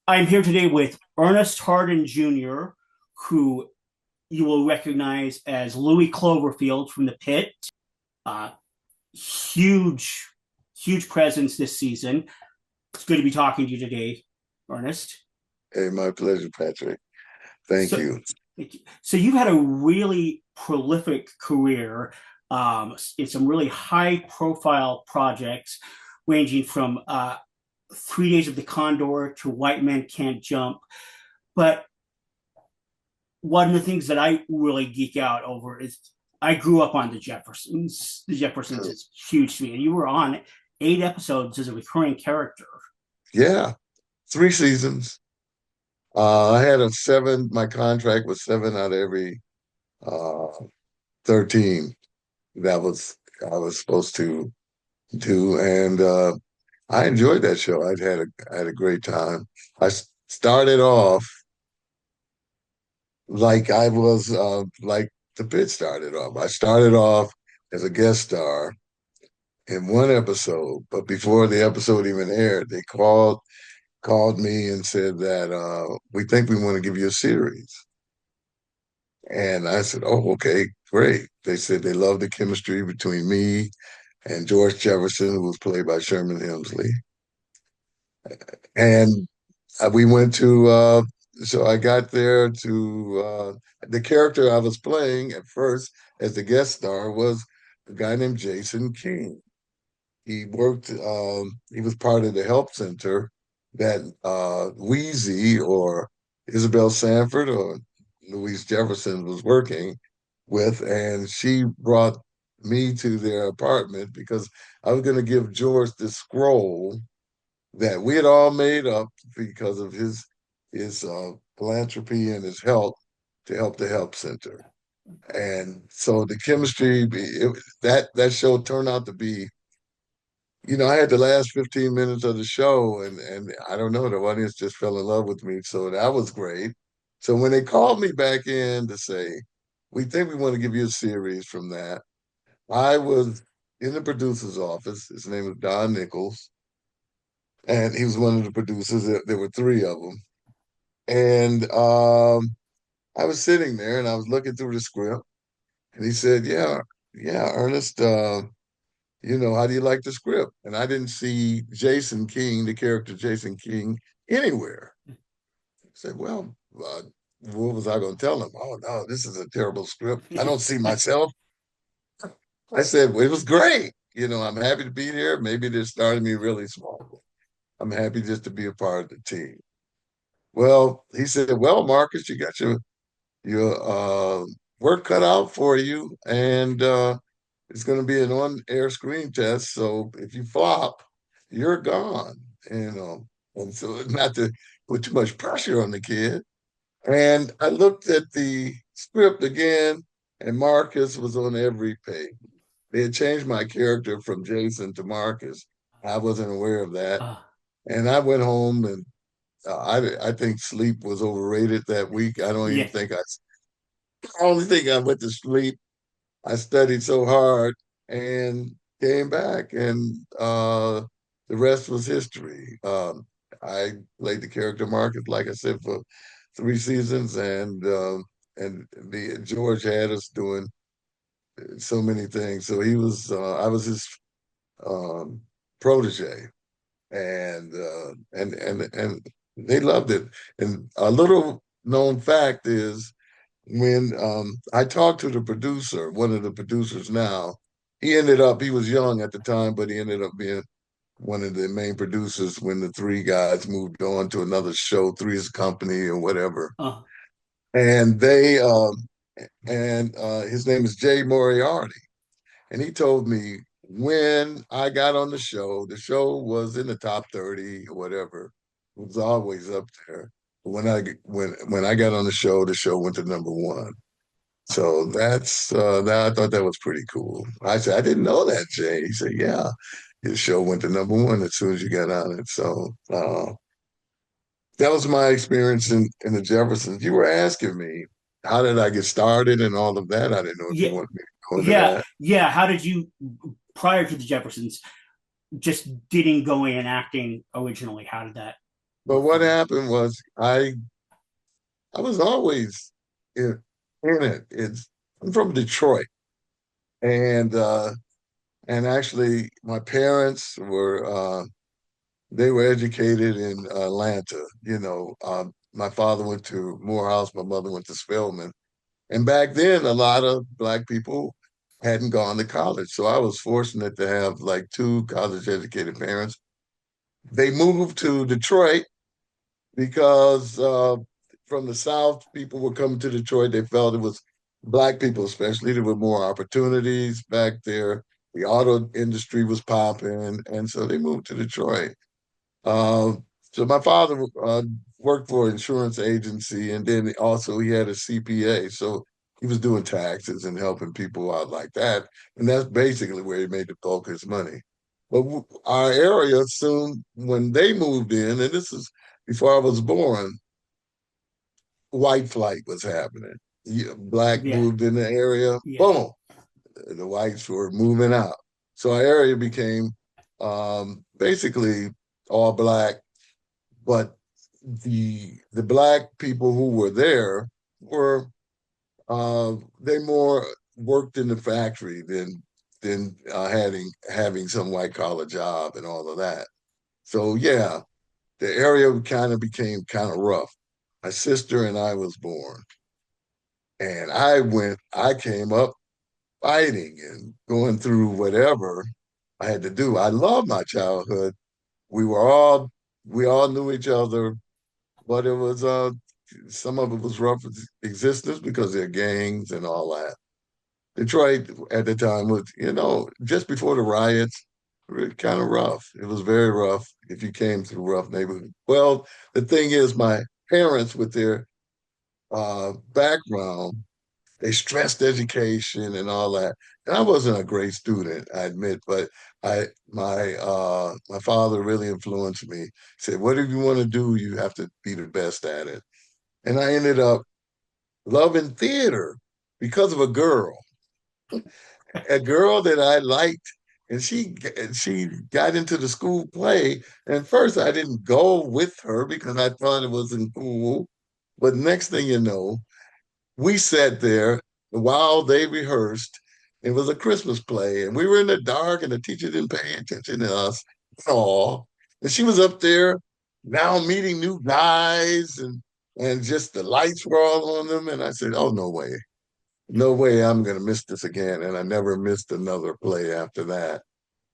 I'm here today with Ernest Harden Jr., who you will recognize as Louis Cloverfield from the Pitt. Uh, huge, huge presence this season. It's good to be talking to you today, Ernest. Hey, my pleasure, Patrick. Thank So, you. so you've had a really prolific career in some really high-profile projects, ranging from 3 Days of the Condor to White Men Can't Jump. But one of the things that I really geek out over is I grew up on the Jeffersons. The Jeffersons is huge to me, and you were on 8 episodes as a recurring character. Yeah, 3 seasons. I had my contract was seven out of every uh, 13 that I was supposed to do. And I enjoyed that show. I had a great time. Started off like I was like the Pitt started off. I started off as a guest star in one episode, but before the episode even aired, they called me and said that we think we want to give you a series. And I said, oh, okay, great. They said they loved the chemistry between me and George Jefferson, who was played by Sherman Hemsley. And we went to, so I got there to, the character I was playing at first as the guest star was a guy named Jason King. He was part of the help center that Wheezy or Isabel Sanford or Louise Jefferson was working with, and she brought me to their apartment because I was going to give George this scroll that we had all made up because of his philanthropy and his help to help the help center. And so the chemistry, that show turned out to be, I had the last 15 minutes of the show, and I don't know, the audience just fell in love with me. So that was great. So when they called me back in to say, we think we want to give you a series from that, I was in the producer's office. His name was Don Nichols, and he was one of the producers. There were three of them. And I was sitting there and I was looking through the script, and he said, yeah, Ernest, how do you like the script? And I didn't see Jason King, the character Jason King, anywhere. I said, well, what was I going to tell him? Oh, no, this is a terrible script. I don't see myself. I said, well, it was great. I'm happy to be here. Maybe they're starting me really small. I'm happy just to be a part of the team. Well, he said, well, Marcus, you got your work cut out for you, and it's going to be an on-air screen test. So if you flop, you're gone. And so not to put too much pressure on the kid. And I looked at the script again, and Marcus was on every page. They had changed my character from Jason to Marcus. I wasn't aware of that. Uh, And I went home and I think sleep was overrated that week. yeah, I only think I went to sleep. I studied so hard and came back, and the rest was history. I played the character Marcus, like I said, for 3 seasons, and the George had us doing so many things. So I was his um, protege, and they loved it. And a little known fact is when I talked to the producer, one of the producers now, he was young at the time, but he ended up being one of the main producers when the three guys moved on to another show, Three's Company or whatever. uh, And his name is Jay Moriarty. And he told me when I got on the show was in the top 30 or whatever. It was always up there. When I got on the show went to number one. So I thought that was pretty cool. I said, I didn't know that, Jay. He said, yeah, his show went to number one as soon as you got on it. So that was my experience in the Jeffersons. You were asking me, how did I get started and all of that? I didn't know if you yeah, wanted me to go into yeah, that. yeah. How did you, prior to the Jeffersons, just getting going and acting originally? How did that? But what happened was I was always in it. I'm from Detroit, and actually my parents were they were educated in Atlanta. My father went to Morehouse, my mother went to Spelman, and back then a lot of Black people hadn't gone to college, so I was fortunate to have like two college educated parents. They moved to Detroit because from the South, people were coming to Detroit. They felt it was Black people, especially. There were more opportunities back there. The auto industry was popping, and so they moved to Detroit. Uh, so my father worked for an insurance agency, and then also he had a CPA. So he was doing taxes and helping people out like that. And that's basically where he made the bulk of his money. But our area soon, when they moved in, and this is before I was born, white flight was happening. Black Yeah, moved in the area, yeah, boom, the whites were moving out. So our area became basically all Black, but the Black people who were there were they more worked in the factory than having some white collar job and all of that. So yeah, the area kind of became kind of rough. My sister and I was born, and I came up fighting and going through whatever I had to do. I love my childhood. We were all we all knew each other, but it was some of it was rough existence because there are gangs and all that. Detroit at the time was, just before the riots, really kind of rough. It was very rough if you came through rough neighborhood. Well, the thing is, my parents, with their background, they stressed education and all that. And I wasn't a great student, I admit, but my father really influenced me. He said, whatever you want to do, you have to be the best at it. And I ended up loving theater because of a girl that I liked, and she got into the school play. And at first, I didn't go with her because I thought it wasn't cool. But next thing you know, we sat there while they rehearsed. It was a Christmas play, and we were in the dark, and the teacher didn't pay attention to us at all. And she was up there now meeting new guys, and just the lights were all on them. And I said, "Oh, no way. No way I'm going to miss this again." And I never missed another play after that.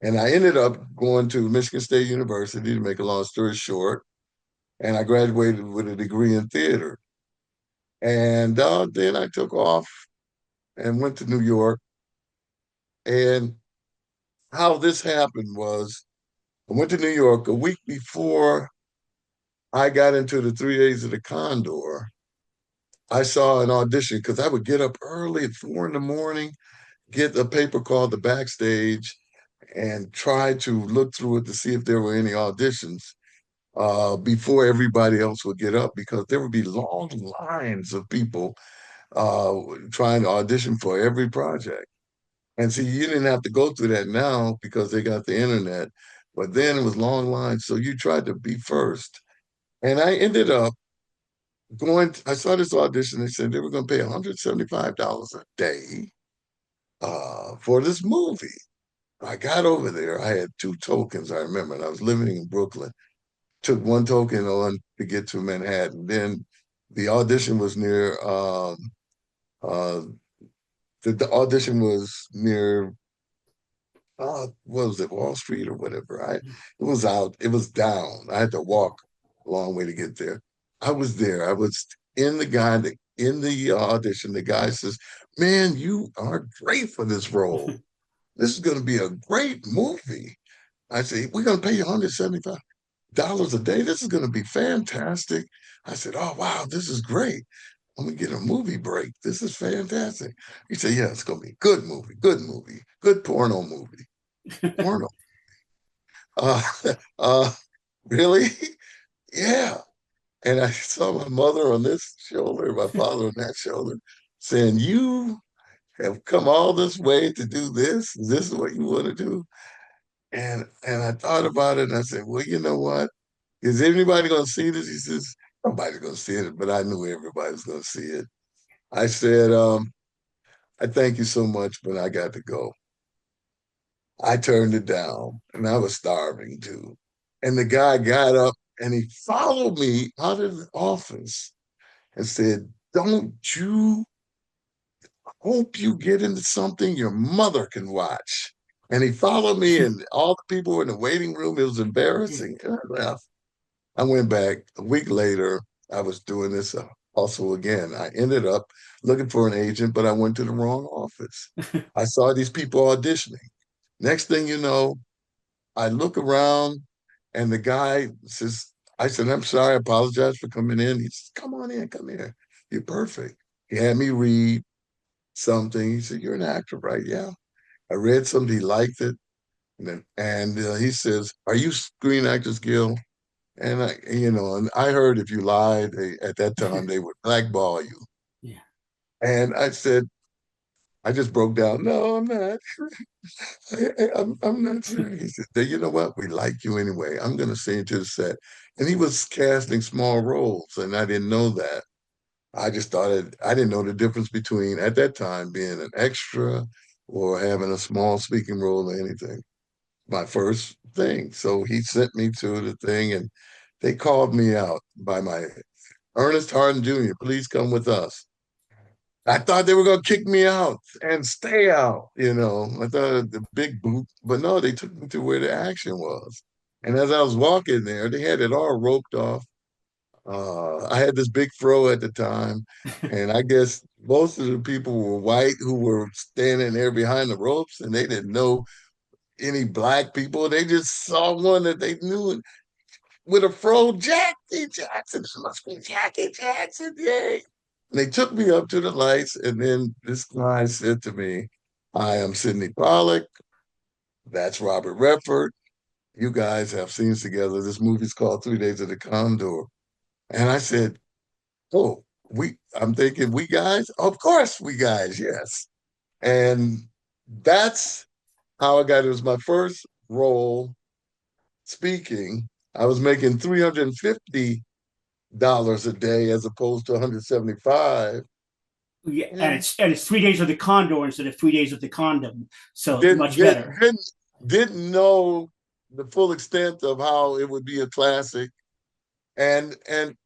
And I ended up going to Michigan State University, to make a long story short, and I graduated with a degree in theater. And then I took off and went to New York. And how this happened was I went to New York a week before I got into the 3 days of the Condor. I saw an audition because I would get up early at 4 in the morning, get a paper called The Backstage, and try to look through it to see if there were any auditions before everybody else would get up, because there would be long lines of people uh, trying to audition for every project. And see, you didn't have to go through that now because they got the internet, but then it was long lines. So you tried to be first. And I ended up I saw this audition. They said they were going to pay $175 a day for this movie. I got over there. I had two tokens, I remember, and I was living in Brooklyn. Took one token on to get to Manhattan. Then the audition was near uh the audition was near what was it, Wall Street or whatever. It was out, it was down. I had to walk a long way to get there. I was there. I was in the audition. The guy says, "Man, you are great for this role. This is going to be a great movie." I say, "We're going to pay you $175 a day. This is going to be fantastic." I said, "Oh, wow, this is great. I'm going to get a movie break. This is fantastic." He said, "Yeah, it's going to be a good movie, good porno movie." Porno. Uh, uh, really? Yeah. And I saw my mother on this shoulder, my father on that shoulder, saying, "You have come all this way to do this? Is this what you want to do?" And I thought about it, and I said, "Well, you know what? is anybody going to see this? He says, nobody's going to see it, but I knew everybody was going to see it. I said, I thank you so much, but I got to go. I turned it down and I was starving too. And the guy got up and he followed me out of the office and said, don't you hope you get into something your mother can watch. And he followed me, and all the people were in the waiting room. It was embarrassing. And I left. I went back a week later. I was doing this hustle again. I ended up looking for an agent, but I went to the wrong office. I saw these people auditioning. Next thing you know, I look around and the guy says, I said, I'm sorry, I apologize for coming in. He says, come on in, come here. You're perfect. He had me read something. He said, you're an actor, right? Yeah. I read something. He liked it. And he says, are you Screen Actors Guild? And and I heard if you lied, at that time they would blackball you. Yeah. And I said, I just broke down. No, I'm not. I'm not serious. He said, you know what? We like you anyway. I'm going to send you to the set. And he was casting small roles, and I didn't know that. I just started, I didn't know the difference between, at that time, being an extra or having a small speaking role or anything. My first thing. So he sent me to the thing, and they called me out by my Ernest Harden Jr. Please come with us. I thought they were going to kick me out and stay out, I thought the big boot, but no, they took me to where the action was. And as I was walking there, they had it all roped off. I had this big fro at the time, and I guess most of the people were white who were standing there behind the ropes, and they didn't know any black people. They just saw one that they knew with a fro, Jackie Jackson. This must be Jackie Jackson, yay! And they took me up to the lights, and then this guy said to me, "I am Sidney Pollack. That's Robert Redford. You guys have scenes together. This movie's called 3 Days of the Condor." And I said, "Oh, I'm thinking, we guys? Of course, we guys, yes." And that's how I got it. It was my first role speaking. I was making $350 a day as opposed to 175. Yeah, And and it's 3 days with the condor instead of 3 days with the condom, so didn't much get better. didn't know the full extent of how it would be a classic. And and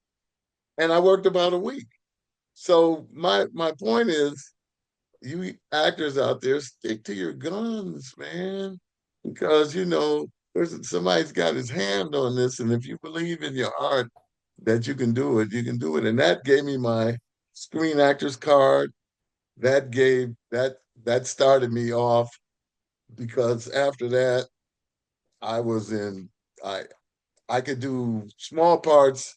and I worked about a week. So my point is, you actors out there, stick to your guns, man, because somebody's got his hand on this, and if you believe in your art that you can do it, you can do it. And that gave me my Screen Actors card. That started me off, because after that I was in I I could do small parts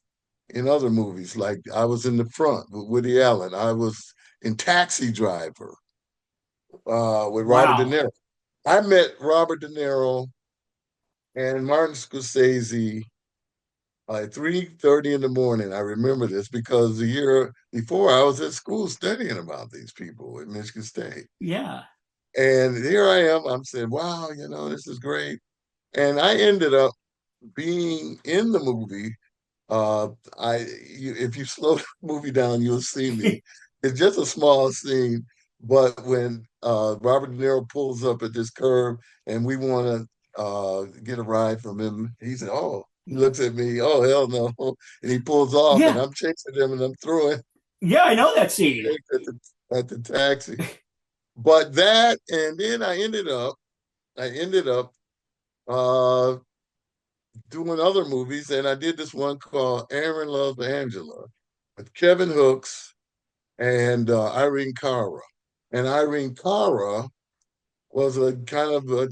in other movies. Like I was in the front with Woody Allen. I was in Taxi Driver with Robert De Wow. Niro. I met Robert De Niro and Martin Scorsese at 3:30 in the morning. I remember this because the year before I was at school studying about these people at Michigan State. Yeah. And here I am. I'm saying, wow, this is great. And I ended up being in the movie. Uh, if you slow the movie down, you'll see me. It's just a small scene, but when Robert De Niro pulls up at this curb and we want to get a ride from him, he said, "Oh," he looks at me, "Oh hell no," and he pulls off, and Yeah. I'm chasing him, and I'm throwing Yeah, I know that scene. at the taxi. But that, and then I ended up uh, doing other movies, and I did this one called Aaron Loves Angela with Kevin Hooks and Irene Cara. And Irene Cara was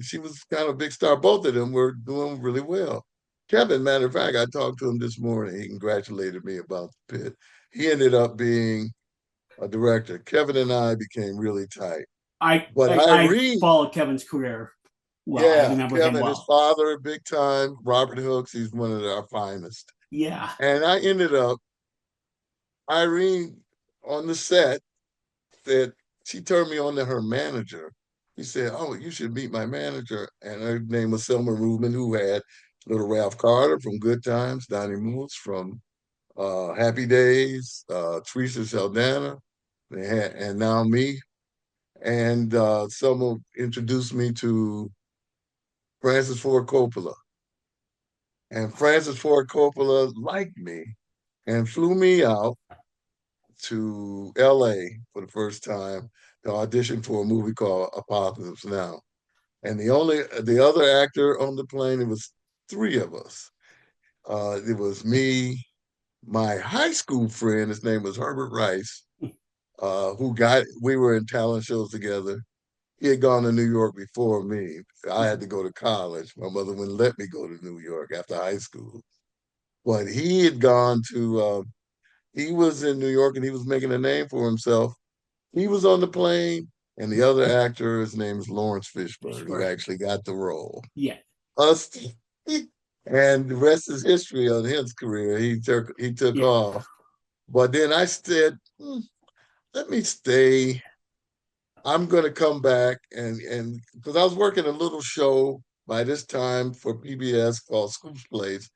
she was kind of a big star. Both of them were doing really well. Kevin, matter of fact, I talked to him this morning. He congratulated me about the Pitt. He ended up being a director. Kevin and I became really tight. But I Irene, followed Kevin's career well. I yeah, remember him Kevin, his well. father, big time. Robert Hooks, he's one of our finest. Yeah. And I ended up, Irene on the set said, she turned me on to her manager. He said, "Oh, you should meet my manager." And her name was Selma Rubin, who had Little Ralph Carter from Good Times, Donnie Moose from Happy Days, Teresa Saldana, and now me. And someone introduced me to Francis Ford Coppola. And Francis Ford Coppola liked me and flew me out to LA for the first time to audition for a movie called Apocalypse Now. And the other actor on the plane, it was three of us. It was me, my high school friend, his name was Herbert Rice, we were in talent shows together. He had gone to New York before me. I had to go to college. My mother wouldn't let me go to New York after high school. But he had gone to, he was in New York and he was making a name for himself. He was on the plane, and the other actor, his name is Lawrence Fishburne, who Sure. actually got the role. Yeah. Us, and the rest is history on his career. He took Yeah. off. But then I said, let me stay. I'm going to come back and because I was working a little show by this time for PBS called Scoops Place.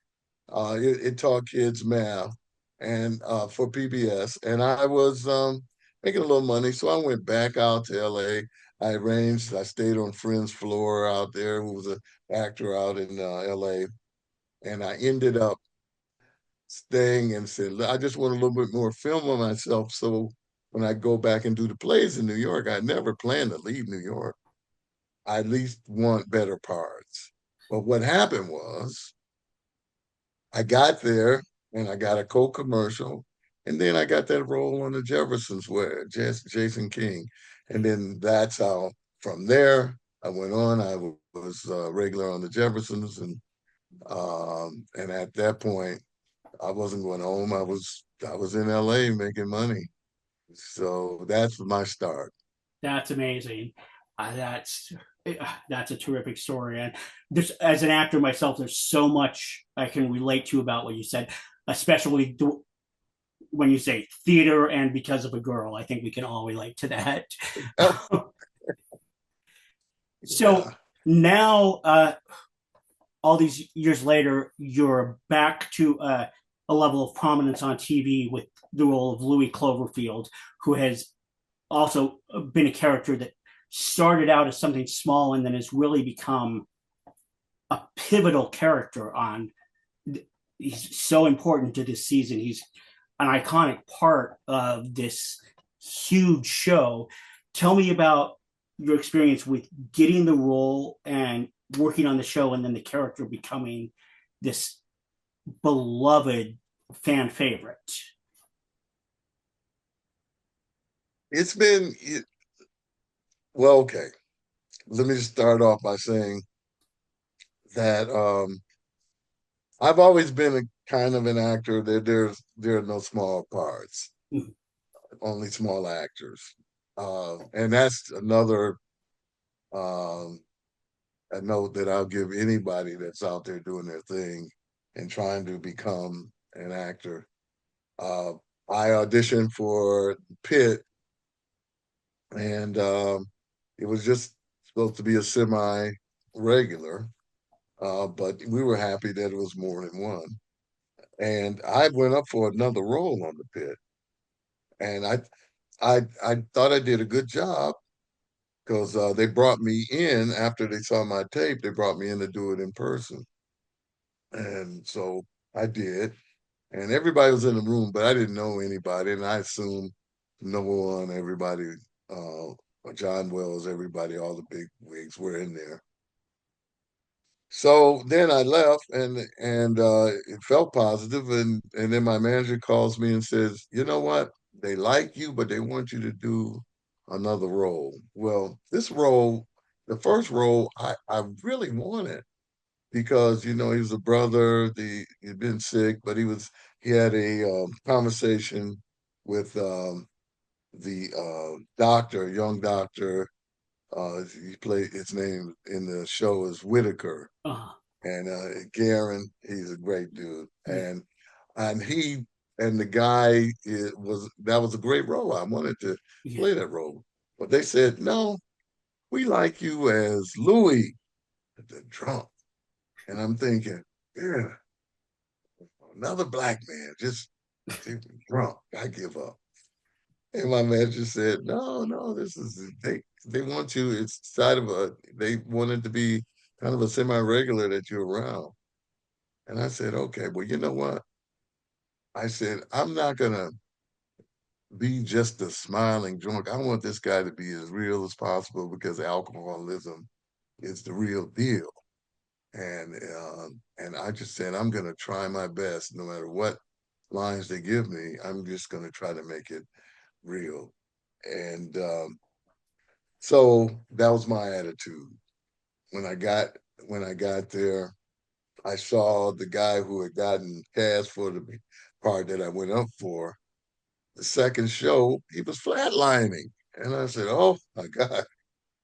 It taught kids math and for PBS, and I was making a little money, so I went back out to LA. I stayed on Friend's floor out there, who was an actor out in LA, and I ended up staying and said, I just want a little bit more film on myself. So when I go back and do the plays in New York, I never plan to leave New York. I at least want better parts. But what happened was I got there and I got a co-commercial, and then I got that role on the Jeffersons where Jason King, and then that's how from there I went on. I was regular on the Jeffersons, and at that point I wasn't going home. I was in LA making money, so that's my start. That's amazing. That's a terrific story. And there's, as an actor myself, there's so much I can relate to about what you said, especially when you say theater and because of a girl. I think we can all relate to that. So Yeah, now, all these years later, you're back to a level of prominence on TV with the role of Louis Cloverfield, who has also been a character that started out as something small and then has really become a pivotal character on. He's so important to this season. He's an iconic part of this huge show. Tell me about your experience with getting the role and working on the show, and then the character becoming this beloved fan favorite. it's been well. Okay, let me just start off by saying that I've always been a kind of an actor that there are no small parts, only small actors, and that's another um, a note that I'll give anybody that's out there doing their thing and trying to become an actor. Uh, I auditioned for Pitt, and it was just supposed to be a semi regular, but we were happy that it was more than one. And I went up for another role on the Pit, and I thought I did a good job because they brought me in after they saw my tape. They brought me in to do it in person, and so I did. And everybody was in the room, but I didn't know anybody, and I assumed number one, everybody, John Wells, everybody, all the big wigs were in there. So then I left, and it felt positive, and then my manager calls me and says, "You know what? They like you, but they want you to do another role." Well, this role, the first role, I really wanted because he was a brother. He'd been sick, but he had a conversation with the doctor, young doctor. He played his name in the show is Whitaker, Uh, and Garen, he's a great dude, yeah, and he and the guy that was a great role. I wanted to yeah. play that role, but they said no. We like you as Louis, the drunk, and I'm thinking. Yeah, another black man, just drunk. I give up. And my manager said, no, no, this is they want you. It's side of a they want it to be kind of a semi-regular that you're around. And I said, okay, well, you know what? I said, I'm not gonna be just a smiling drunk. I want this guy to be as real as possible because alcoholism is the real deal. And I just said, I'm gonna try my best, no matter what lines they give me. I'm just gonna try to make it real. And so that was my attitude. When I got when I got there, I saw the guy who had gotten cast for the part that I went up for. The second show, he was flatlining, and I said, "Oh my God,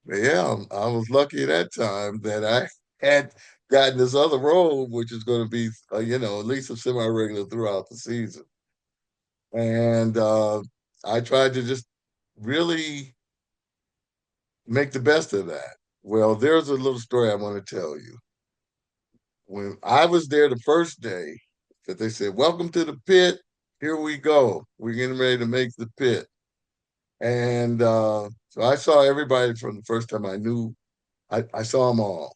yeah, I was lucky that time that I had gotten this other role, which is going to be, at least a semi-regular throughout the season." And I tried to just really make the best of that. Well, there's a little story I want to tell you. When I was there the first day, that they said, "Welcome to the pit. Here we go. We're getting ready to make the pit." And so I saw everybody from the first time. I saw them all.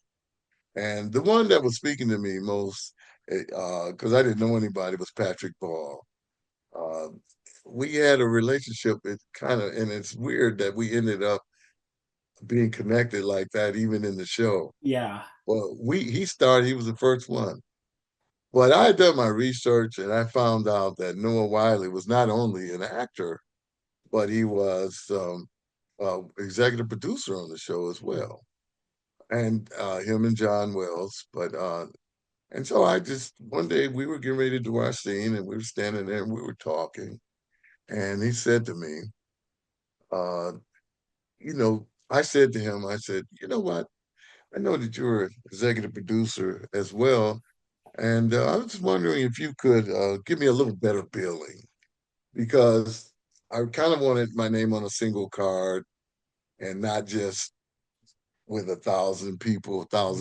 And the one that was speaking to me most, because I didn't know anybody, was Patrick Ball. Uh, we had a relationship. And it's weird that we ended up being connected like that, even in the show. Yeah. Well, he was the first one. But I had done my research and I found out that Noah Wiley was not only an actor, but he was executive producer on the show as well. And him and John Wells. And so I just, one day we were getting ready to do our scene and we were standing there and we were talking. And he said to me, uh, I said to him, I said, you know what? I know that you're an executive producer as well. And I was just wondering if you could give me a little better billing because I kind of wanted my name on a single card and not just with 1,000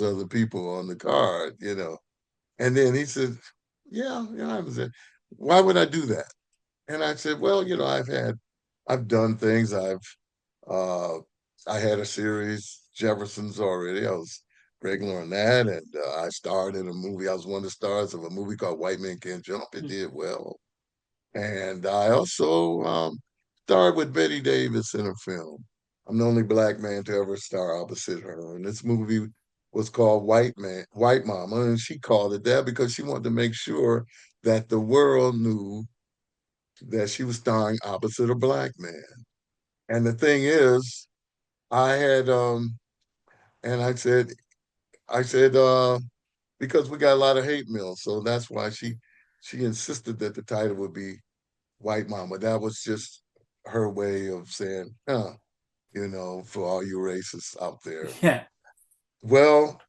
other people on the card. And then he said, yeah, yeah, I was there. Why would I do that? And I said, well, I've done things. Uh, I had a series, Jefferson's already. I was regular on that. And I starred in a movie. I was one of the stars of a movie called White Men Can't Jump. It did well. And I also starred with Betty Davis in a film. I'm the only black man to ever star opposite her. And this movie was called White Mama. And she called it that because she wanted to make sure that the world knew that she was starring opposite a black man. And the thing is, I had and I said, because we got a lot of hate mail, so that's why she insisted that the title would be White Mama. That was just her way of saying, for all you racists out there. Yeah. Well,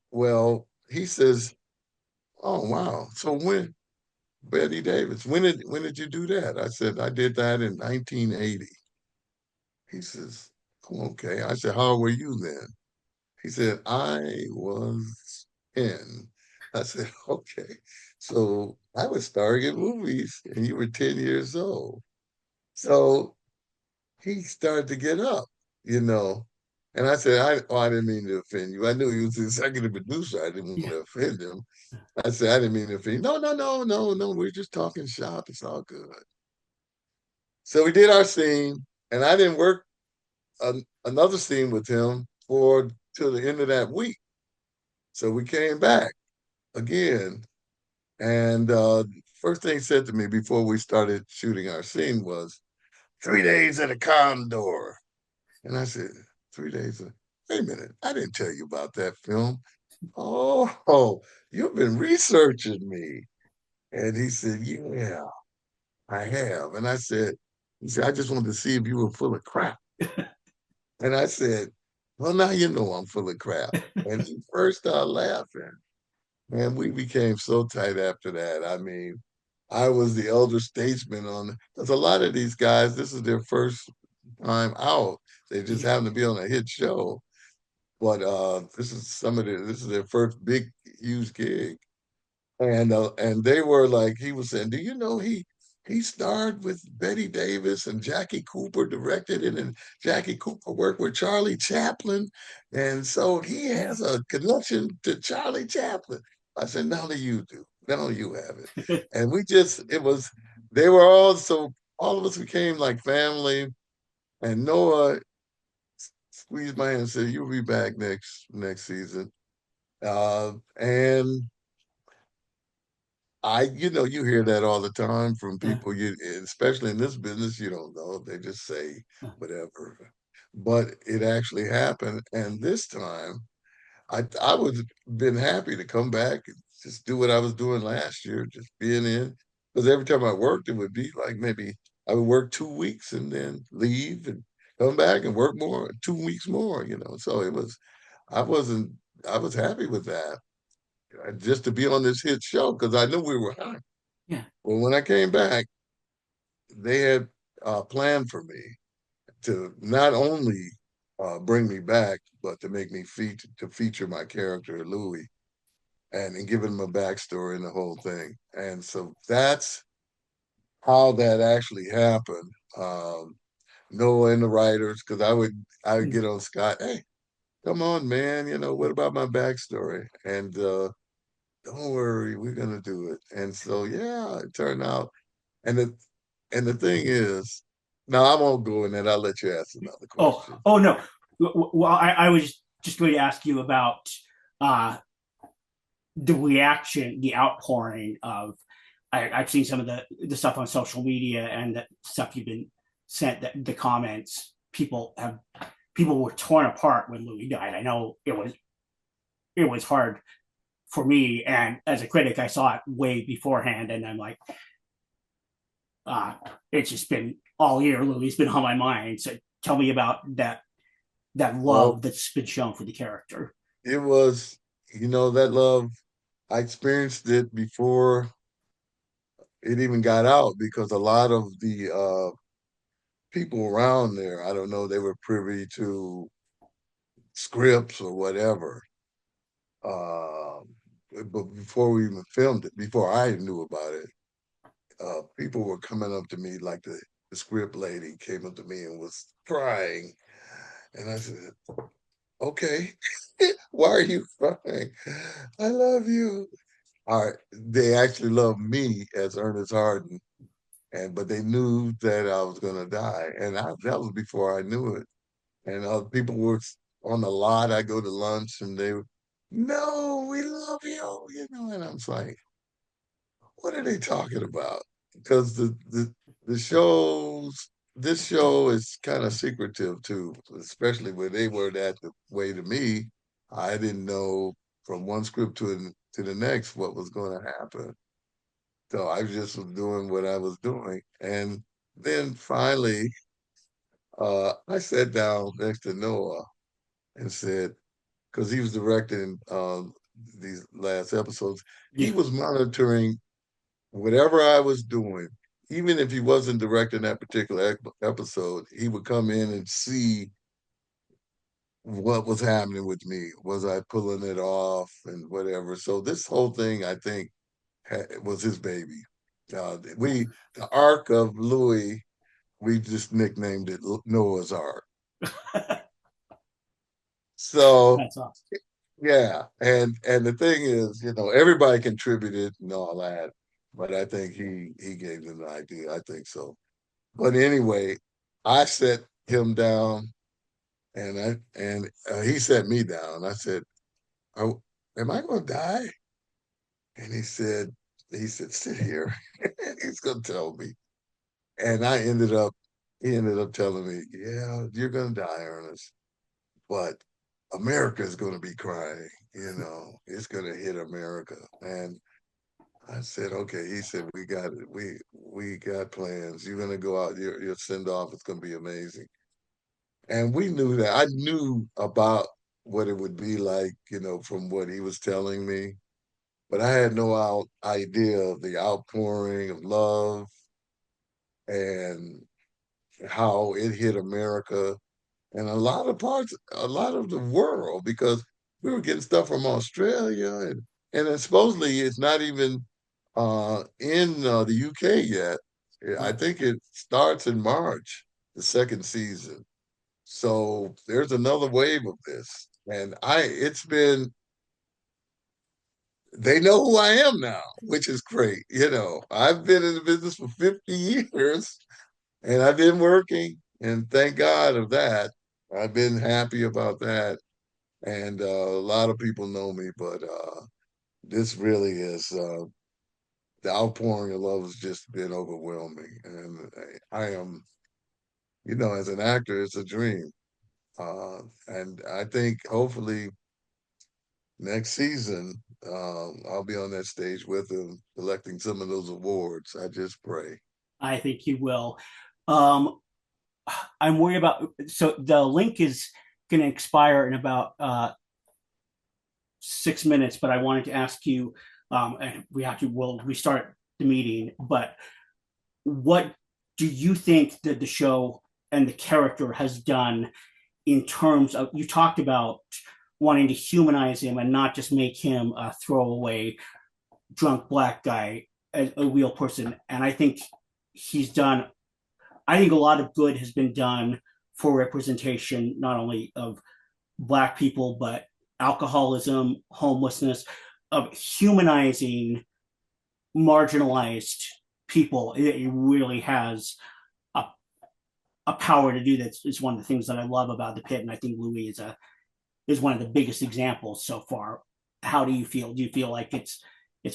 well, he says, "Oh wow. So when Betty Davis, when did you do that?" I said, "I did that in 1980." He says, "Oh, okay." I said, "How old were you then?" He said, "I was 10." I said, "Okay." So I was starring in movies and you were 10 years old. So he started to get up, you know. And I said, I didn't mean to offend you. I knew he was the executive producer. I didn't want Yeah. to offend him. I said, I didn't mean to offend you. No, no, no, no, no. We're just talking shop. It's all good. So we did our scene, and I didn't work another scene with him for till the end of that week. So we came back again. And first thing he said to me before we started shooting our scene was 3 days at a Condor. And I said, 3 days? Wait a minute. I didn't tell you about that film. Oh, you've been researching me. And he said, yeah, I have. And he said, I just wanted to see if you were full of crap. And I said, well, now you know I'm full of crap. And he first started laughing. Man, we became so tight after that. I mean, I was the elder statesman because a lot of these guys, this is their first time out. They just Yeah. happen to be on a hit show. But this is their first big huge gig. And they were like, he was saying, do you know he starred with Betty Davis and Jackie Cooper directed it, and Jackie Cooper worked with Charlie Chaplin, and so he has a connection to Charlie Chaplin. I said, now do you do? Now you have it. And we just it was they were all so all of us became like family. And Noah squeezed my hand and said, "You'll be back next season." And you hear that all the time from people, especially in this business, you don't know. They just say whatever. But it actually happened. And this time, I would been happy to come back and just do what I was doing last year, just being in. Because every time I worked, it would be like maybe I would work 2 weeks and then leave and come back and work more, 2 weeks more. So I wasn't, I was happy with that, just to be on this hit show because I knew we were hot. Yeah. Well, when I came back, they had planned for me to not only bring me back, but to make me feature my character Louis and give him a backstory and the whole thing. And so that's how that actually happened. Noah and the writers, because I would get on Scott, hey, come on, man, what about my backstory? And don't worry, we're gonna do it. And so yeah, it turned out. And the thing is, now I won't go in that. I'll let you ask another Oh, question. oh no. Well, I was just going to ask you about uh, the reaction, the outpouring of. I've seen some of the stuff on social media and the stuff you've been sent. The comments people were torn apart when Louis died. I know it was hard for me, and as a critic, I saw it way beforehand, and I'm like, uh, it's just been all year. Louis been on my mind. So tell me about that Well, love that's been shown for the character. it was, that love. I experienced it before it even got out because a lot of the people around there, I don't know, they were privy to scripts or whatever. Uh, but before we even filmed it, before I knew about it, people were coming up to me like the script lady came up to me and was crying. And I said, okay, why are you crying? I love you. All right. They actually loved me as Ernest Harden, but they knew that I was gonna die. And that was before I knew it. And people were on the lot. I go to lunch and they were, no, we love you, and I'm like, what are they talking about? Because the shows this show is kind of secretive too, especially when they were that the way to me. I didn't know from one script to the next what was going to happen. So I just was doing what I was doing. And then finally, I sat down next to Noah and said, because he was directing these last episodes, he Yeah, was monitoring whatever I was doing, even if he wasn't directing that particular episode, he would come in and see what was happening with me. Was I pulling it off and whatever? So this whole thing, I think, was his baby. The arc of Louis, we just nicknamed it Noah's Ark. So that's awesome. yeah, and the thing is, everybody contributed and all that, but I think he gave them the idea. I think so. But anyway, I set him down, and he set me down. I said, oh, "Am I going to die?" And he said, "Sit here." He's going to tell me. And he ended up telling me, "Yeah, you're going to die, Ernest, but America is going to be crying. It's going to hit America." And I said, "Okay." He said, "We got it. We got plans. You're going to go out. Your send off is going to be amazing." And we knew that. I knew about what it would be like, from what he was telling me, but I had no idea of the outpouring of love and how it hit America and a lot of the world, because we were getting stuff from Australia and and then supposedly it's not even in the UK yet. I Right. think it starts in March, the second season. So there's another wave of this, and it's been they know who I am now, which is great. I've been in the business for 50 years and I've been working, and thank God of that. I've been happy about that. And a lot of people know me, but this really is the outpouring of love has just been overwhelming. And I am, as an actor, it's a dream. And I think hopefully next season, I'll be on that stage with him, collecting some of those awards. I just pray. I think you will. Um, I'm worried about, so the link is going to expire in about 6 minutes, but I wanted to ask you, and we'll restart the meeting, but what do you think that the show and the character has done in terms of, you talked about wanting to humanize him and not just make him a throwaway drunk black guy, a real person. And he's done, I think a lot of good has been done for representation, not only of black people, but alcoholism, homelessness, of humanizing marginalized people. It really has a, a power to do that. It's one of the things that I love about the Pit, and I think Louis is one of the biggest examples so far. How do you feel? Do you feel like it's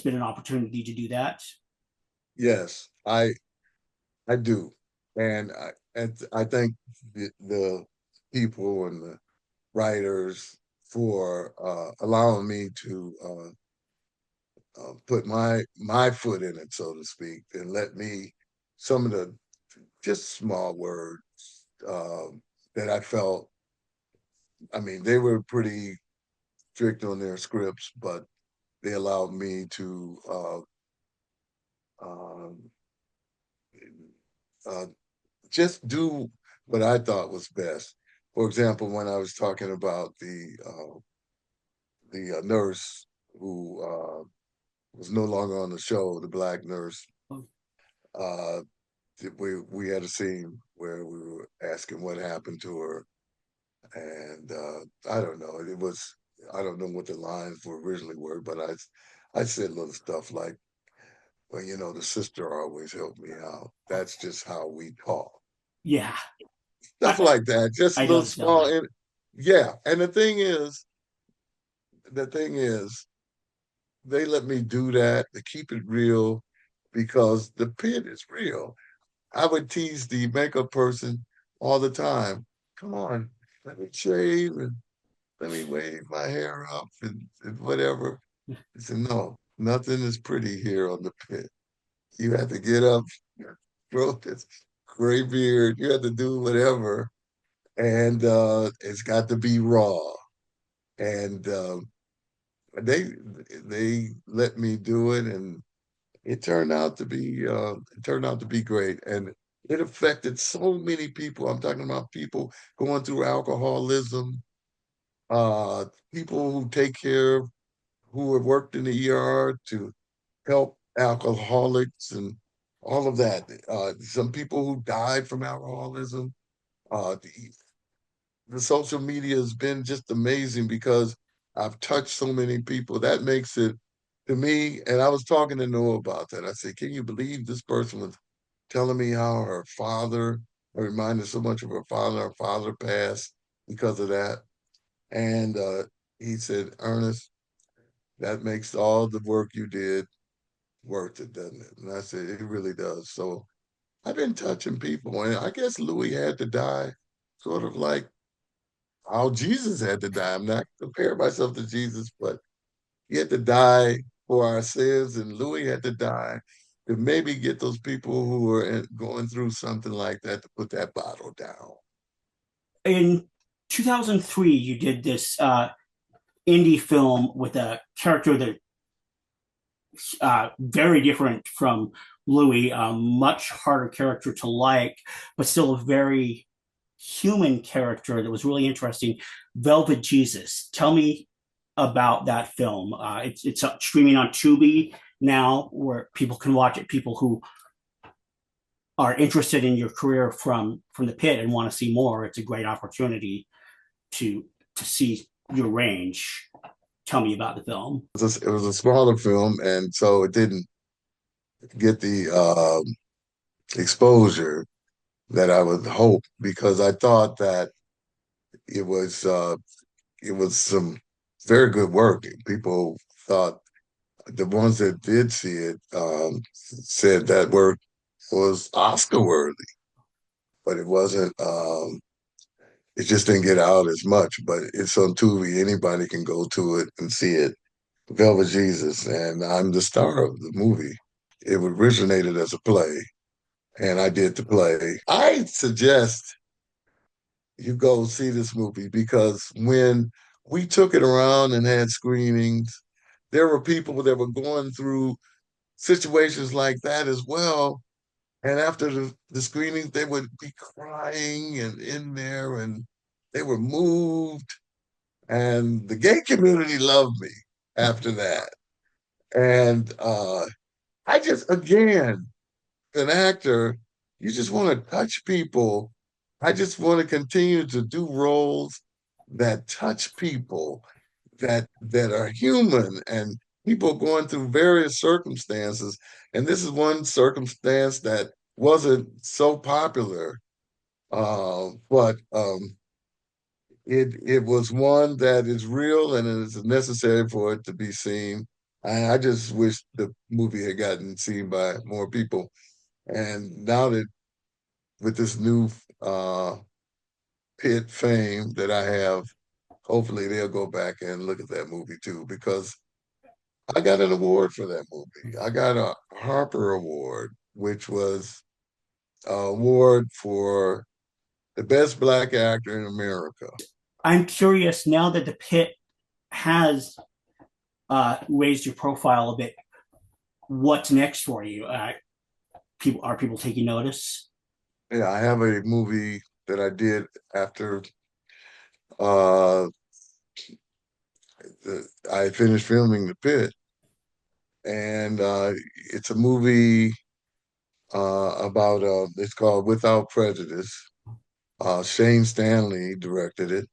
been an opportunity to do that? Yes, I do, and I thank the people and the writers for allowing me to put my foot in it, so to speak, and let me some of the just small words that I felt. I mean, they were pretty strict on their scripts, but they allowed me to um, uh, just do what I thought was best. For example, when I was talking about the nurse who was no longer on the show, the black nurse, uh, we had a scene where we were asking what happened to her, and I don't know. I don't know what the lines were originally were, but I said little stuff like, "Well, the sister always helped me out. That's just how we talk." Yeah, Stuff I like that, just I little noticed that. small. And yeah, and the thing is, they let me do that to keep it real because the Pit is real. I would tease the makeup person all the time. Come on, let me shave and let me wave my hair up and whatever. I said, no, nothing is pretty here on the Pit. You have to get up, grow this gray beard. You have to do whatever, and it's got to be raw. And they they let me do it, and it turned out to be great, and it affected so many people. I'm talking about people going through alcoholism, uh, people who take care of who have worked in the ER to help alcoholics and all of that. Some people who died from alcoholism. The social media has been just amazing because I've touched so many people. That makes it to me, and I was talking to Noah about that. I said, can you believe this person was telling me how I reminded so much of her father passed because of that. And he said, Ernest, that makes all the work you did worth it, doesn't it? And I said, it really does. So I've been touching people, and I guess Louis had to die sort of like how Jesus had to die. I'm not comparing myself to Jesus, but he had to die for our sins, and Louis had to die to maybe get those people who were going through something like that to put that bottle down. In 2003, you did this indie film with a character that very different from Louis, a much harder character to like, but still a very human character that was really interesting. Velvet Jesus. Tell me. about that film. It's streaming on Tubi now, where people can watch it. People who are interested in your career from the pit and want to see more, it's a great opportunity to see your range. Tell me about the film. It was a smaller film, and so it didn't get the exposure that I would hope because I thought that it was uh, it was some very good work. People thought the ones that did see it said that work was Oscar worthy, but it wasn't. It just didn't get out as much. But it's on Tubi; anybody can go to it and see it. Velvet Jesus, and I'm the star of the movie. It originated as a play, and I did the play. I suggest you go see this movie because when we took it around and had screenings, there were people that were going through situations like that as well. And after the screenings, they would be crying and in there and they were moved. And the gay community loved me after that. And I just, again, an actor, you just want to touch people. I just want to continue to do roles that touch people, that are human and people going through various circumstances. And this is one circumstance that wasn't so popular, but it was one that is real and it is necessary for it to be seen. I just wish the movie had gotten seen by more people. And now that with this new Pitt fame that I have, hopefully they'll go back and look at that movie too, because I got an award for that movie. I got a Harper Award, which was an award for the best black actor in America. I'm curious now that the pit has raised your profile a bit. What's next for you? People taking notice? Yeah, I have a movie that I did after uh, I finished filming The Pit, and it's a movie about it's called Without Prejudice. Shane Stanley directed it,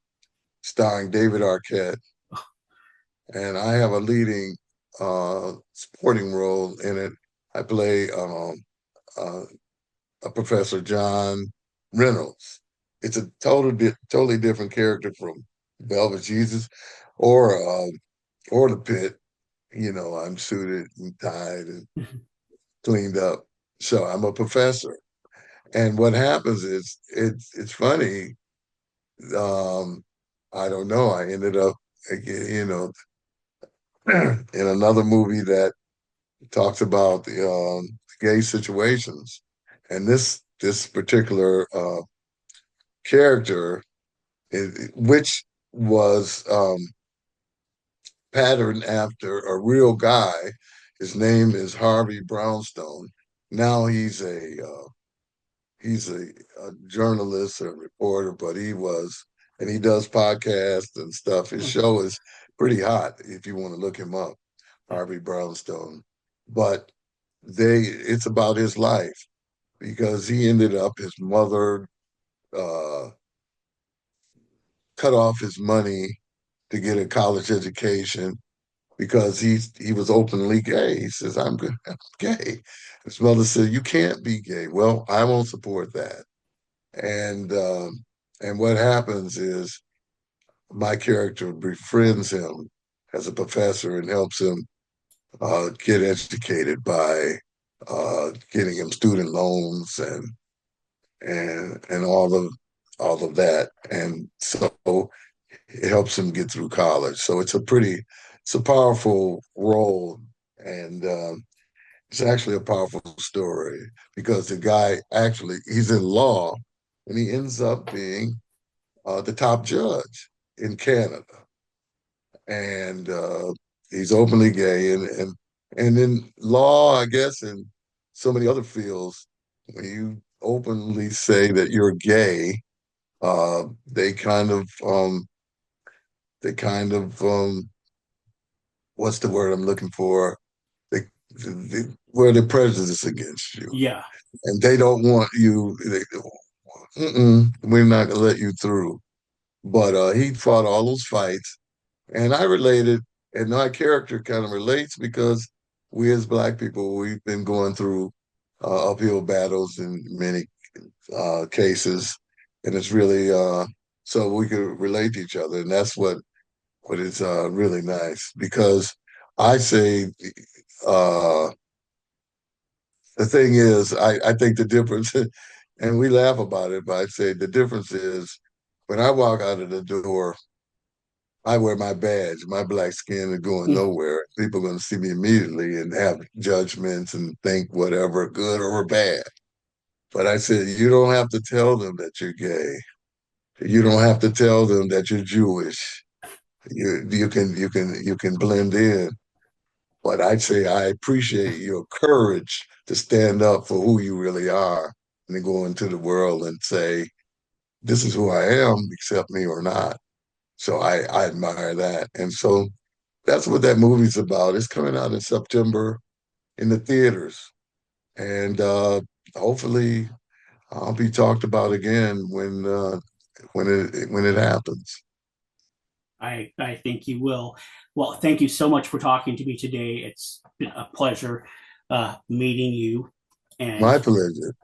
starring David Arquette, and I have a leading supporting role in it. I play uh, a Professor John Reynolds. It's a totally different character from Velvet Jesus or or the Pit. You know, I'm suited and tied and cleaned up. So I'm a professor. And what happens is it's funny. Um, I don't know. I ended up, you know, in another movie that talks about the gay situations, and this particular character, which was patterned after a real guy. His name is Harvey Brownstone. Now he's a journalist or reporter, but and he does podcasts and stuff. His show is pretty hot if you want to look him up, Harvey Brownstone. But it's about his life because he ended up, his mother uh, cut off his money to get a college education because he was openly gay. He says, I'm good, I'm gay. His mother said, you can't be gay. Well, I won't support that. And and what happens is my character befriends him as a professor and helps him get educated by getting him student loans and all of that. And so it helps him get through college. So it's a powerful role, and it's actually a powerful story because the guy actually he's in law, and he ends up being the top judge in Canada, and he's openly gay, and in law, I guess, and so many other fields, when you openly say that you're gay, uh, they kind of they kind of what's the word I'm looking for? They, where they're prejudiced against you, Yeah. and they don't want you. We're not gonna let you through. But he fought all those fights, and I related, and my character kind of relates because we as Black people, we've been going through uphill battles in many cases, and it's really so we could relate to each other, and that's what is really nice because I say uh, the thing is, I think the difference, and we laugh about it, but I say the difference is when I walk out of the door, I wear my badge. My black skin is going Mm. nowhere. People are going to see me immediately and have judgments and think whatever, good or bad. But I said, you don't have to tell them that you're gay. You don't have to tell them that you're Jewish. You can blend in. But I'd say I appreciate your courage to stand up for who you really are and to go into the world and say, this is who I am, accept me or not. So I admire that. And so that's what that movie's about. It's coming out in September in the theaters. And hopefully I'll be talked about again when it happens. I think you will. Well, thank you so much for talking to me today. It's been a pleasure meeting you. And My pleasure.